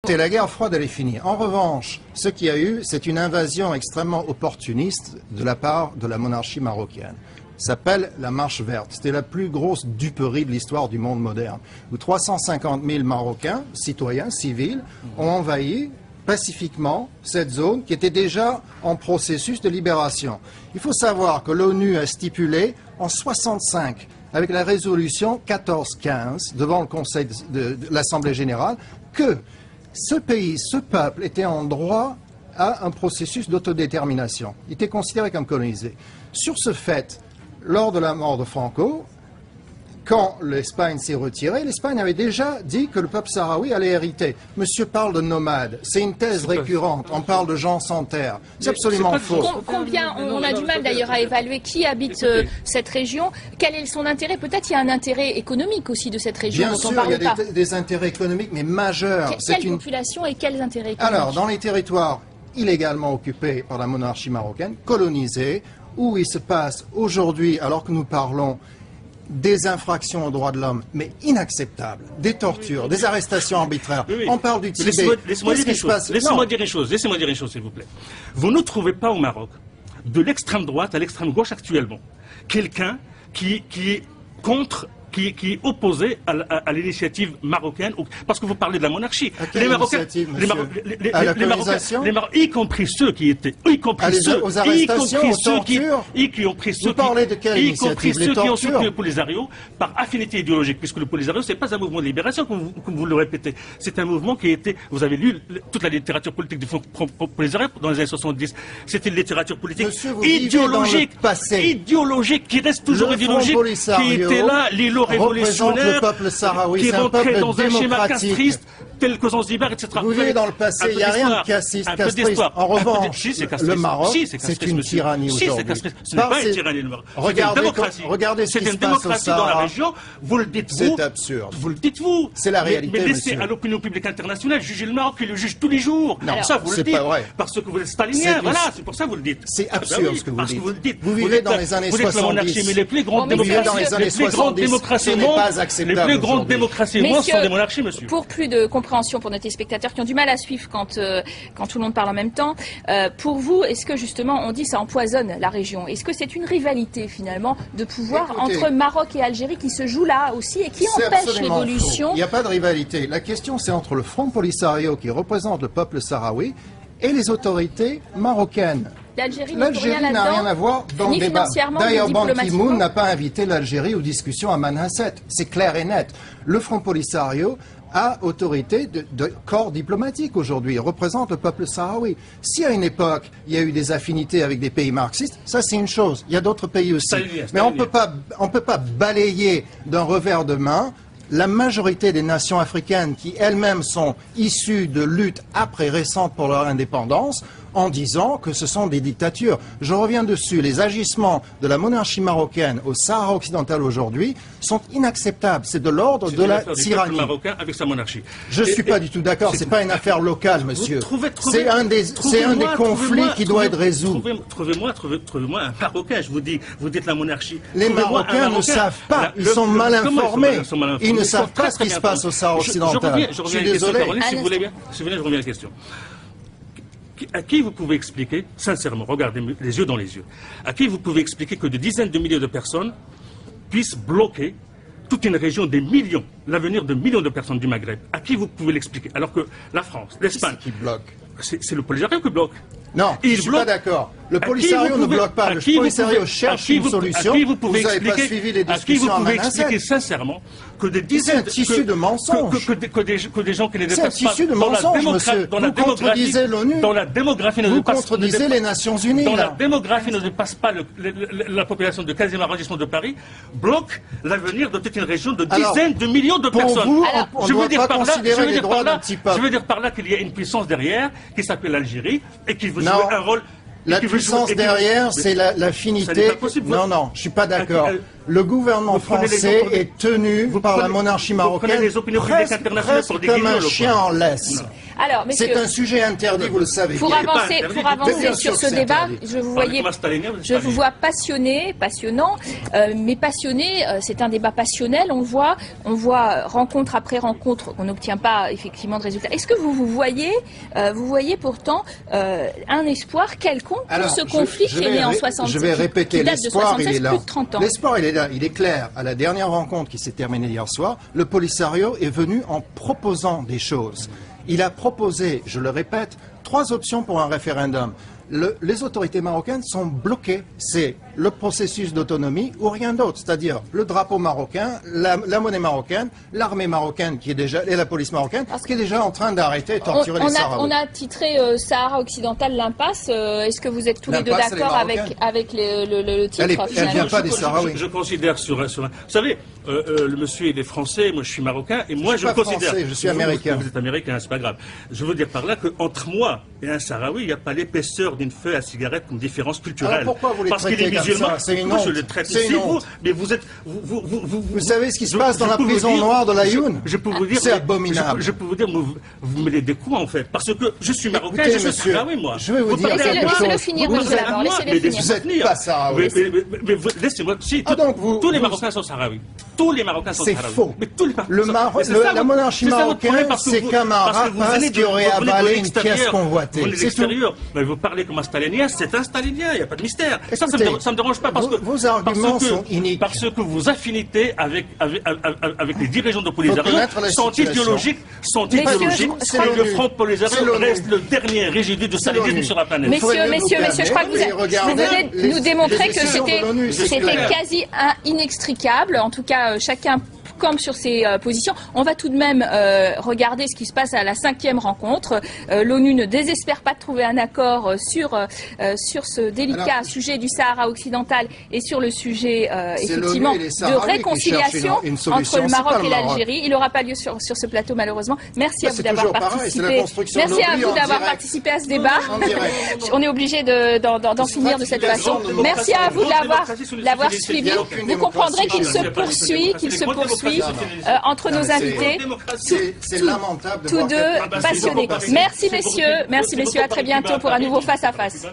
La guerre froide, elle est finie. En revanche, ce qu'il y a eu, c'est une invasion extrêmement opportuniste de la part de la monarchie marocaine. Ça s'appelle la Marche verte. C'était la plus grosse duperie de l'histoire du monde moderne, où 350 000 Marocains, citoyens, civils, ont envahi pacifiquement cette zone qui était déjà en processus de libération. Il faut savoir que l'ONU a stipulé en 65, avec la résolution 1415 devant le Conseil de l'Assemblée générale, que ce pays, ce peuple était en droit à un processus d'autodétermination. Il était considéré comme colonisé. Sur ce fait, lors de la mort de Franco, quand l'Espagne s'est retirée, l'Espagne avait déjà dit que le peuple sahraoui allait hériter. Monsieur parle de nomades. C'est une thèse récurrente. On parle de gens sans terre. C'est absolument faux. Combien, on a du mal d'ailleurs à évaluer qui habite cette région. Quel est son intérêt? Peut-être il y a un intérêt économique aussi de cette région dont on parle pas. Bien sûr, il y a des intérêts économiques, mais majeurs. Quelle population et quels intérêts économiques? Alors, dans les territoires illégalement occupés par la monarchie marocaine, colonisés, où il se passe aujourd'hui, alors que nous parlons, des infractions aux droits de l'homme, mais inacceptables, des tortures, des arrestations arbitraires. Oui, oui. On parle du Tibet. Laissez-moi dire une chose, s'il vous plaît. Vous ne trouvez pas au Maroc, de l'extrême droite à l'extrême gauche actuellement, quelqu'un qui est contre, qui est opposé à l'initiative marocaine, parce que vous parlez de la monarchie. Les Marocains, y compris ceux qui étaient, y compris ceux qui ont pris ceux qui ont soutenu le Polisario par affinité idéologique, puisque le Polisario c'est pas un mouvement de libération comme vous le répétez, c'est un mouvement qui était, vous avez lu toute la littérature politique du Polisario dans les années 70, c'était une littérature politique idéologique qui reste toujours idéologique, qui était là, l'îlot révolutionnaire, le peuple sahraoui, qui rentrait dans un schéma castriste tel que Zanzibar, etc. Vous vivez dans le passé, il n'y a rien de castriste. En revanche, le Maroc, c'est une tyrannie aujourd'hui. Ce n'est pas une tyrannie, le Maroc. Regardez ce qui se passe au Sahara. C'est une démocratie dans la région, vous le dites vous. C'est absurde. Vous le dites vous. C'est la réalité, mais laissez à l'opinion publique internationale juger le Maroc, qui le juge tous les jours. Non, ça vous le dites. Pas vrai. Parce que vous êtes stalinien, voilà, c'est pour ça que vous le dites. C'est absurde ce que vous dites. Vous vivez dans les années 70. Mais les plus grandes démocraties au monde, les plus grandes démocraties au monde sont des monarchies, monsieur. Pour plus de compréhension pour nos téléspectateurs qui ont du mal à suivre quand tout le monde parle en même temps, pour vous, est-ce que justement on dit ça empoisonne la région? Est-ce que c'est une rivalité finalement de pouvoir entre Maroc et Algérie qui se joue là aussi et qui empêche l'évolution? Il n'y a pas de rivalité. La question c'est entre le Front Polisario qui représente le peuple sahraoui et les autorités marocaines. L'Algérie n'a rien à voir dans le débat. D'ailleurs, Ban Ki-moon n'a pas invité l'Algérie aux discussions à Manhasset. C'est clair et net. Le Front Polisario a autorité de corps diplomatique aujourd'hui. Il représente le peuple sahraoui. Si à une époque, il y a eu des affinités avec des pays marxistes, ça c'est une chose. Il y a d'autres pays aussi. Mais on peut pas balayer d'un revers de main la majorité des nations africaines qui elles-mêmes sont issues de luttes après récentes pour leur indépendance en disant que ce sont des dictatures. Je reviens dessus. Les agissements de la monarchie marocaine au Sahara occidental aujourd'hui sont inacceptables. C'est de l'ordre de la tyrannie. Marocain avec sa monarchie. Je ne suis pas du tout d'accord. C'est pas une affaire locale, monsieur. C'est un des conflits qui doit être résolu. Trouvez-moi un Marocain. Je vous dis, vous dites la monarchie. Les Marocains ne savent pas. Ils sont mal informés. Ils ne savent pas ce qui se passe au Sahara occidental. Je suis désolé. Si vous voulez bien, je reviens à la question. À qui vous pouvez expliquer, sincèrement, regardez les yeux dans les yeux, à qui vous pouvez expliquer que des dizaines de milliers de personnes puissent bloquer toute une région, des millions, l'avenir de millions de personnes du Maghreb? À qui vous pouvez l'expliquer? Alors que la France, l'Espagne... Qui bloque? C'est le Polisario qui bloque. Non, je ne suis pas d'accord. Le Polisario ne bloque pas. Le Polisario cherche une solution. Vous n'avez pas suivi les discussions à Manhasset. À qui vous pouvez expliquer sincèrement que des dizaines... C'est un tissu de mensonges. Que des gens qui ne dépassent pas... C'est un tissu de mensonges, monsieur. Vous contredisez l'ONU. Dans la démographie ne dépasse... Vous contredisez les Nations Unies. Dans la démographie ne dépasse pas la population de 15e arrondissement de Paris, bloque l'avenir de toute une région de dizaines de millions de personnes. Pour vous, on ne doit pas considérer les droits d'un petit peuple. Je veux dire par là qu'il y a une puissance derrière qui s'appelle l'Algérie et qui veut jouer un rôle... La puissance derrière, c'est l'affinité. Non, je ne suis pas d'accord. Le gouvernement français est tenu par la monarchie marocaine presque comme un chien en laisse. C'est un sujet interdit, vous le savez. Pour avancer sur ce débat, je vous vois passionné, passionnant, mais passionné, c'est un débat passionnel. On voit rencontre après rencontre, on n'obtient pas effectivement de résultats. Est-ce que vous voyez pourtant un espoir quelconque pour ce conflit qui est né en 66? Je vais répéter, l'espoir, il est là. Plus de 30 ans. L'espoir, il est là, il est clair. À la dernière rencontre qui s'est terminée hier soir, le Polisario est venu en proposant des choses. Il a proposé, je le répète, 3 options pour un référendum. Les autorités marocaines sont bloquées. C'est le processus d'autonomie ou rien d'autre. C'est-à-dire le drapeau marocain, la monnaie marocaine, l'armée marocaine qui est déjà, et la police marocaine, qui est déjà en train d'arrêter et torturer les Sahraouis. On a titré Sahara occidental l'impasse. Est-ce que vous êtes tous les deux d'accord avec le titre? Elle vient pas des Sahraouis. Je considère vous savez, le monsieur il est français, moi je suis marocain, et moi je le considère. Français, je suis américain. Vous êtes américain, c'est pas grave. Je veux dire par là qu'entre moi et un Sahraoui, il n'y a pas l'épaisseur d'une feuille à cigarette comme différence culturelle. Alors pourquoi vous les traitez comme ça? C'est une honte. Je le traite ici, mais vous êtes... Vous savez ce qui se passe dans la prison noire de l'Aïoun? Je peux vous dire... C'est abominable. Je peux vous dire, vous me des coups en fait, parce que je suis marocain, je suis Sahraoui, moi. Je vais vous dire quelque chose. Laissez-le finir, monsieur Lavant, laissez-le finir. Vous n'êtes pas Sahraoui. Mais laissez-moi... Si, tous les Marocains sont Sahraouis. Tous les Marocains sont Sahraouis. C'est faux. La monarchie marocaine, c'est comme un rapace qui aurait avalé une pièce convoitée. C'est tout. Mais vous parlez comme un stalinien, c'est un stalinien, il n'y a pas de mystère. Et ça me dérange pas parce que vos arguments sont iniques. Parce que vos affinités avec les dirigeants de Polisario sont idéologiques, et le Front Polisario reste le dernier résidu de stalinisme sur la planète. Messieurs, je crois que vous venez nous démontrer que c'était quasi inextricable. En tout cas, chacun campe sur ses positions. On va tout de même regarder ce qui se passe à la 5e rencontre. L'ONU ne désespère pas de trouver un accord sur ce délicat sujet du Sahara occidental et sur le sujet effectivement de réconciliation entre le Maroc et l'Algérie. Il n'aura pas lieu sur ce plateau malheureusement. Merci à vous d'avoir participé. Merci à vous d'avoir participé à ce débat. On est obligé d'en finir de cette façon. Merci à vous de l'avoir suivi. Vous comprendrez qu'il se poursuit, entre nos invités, tous deux passionnés. Merci messieurs, à très bientôt pour un nouveau face à face.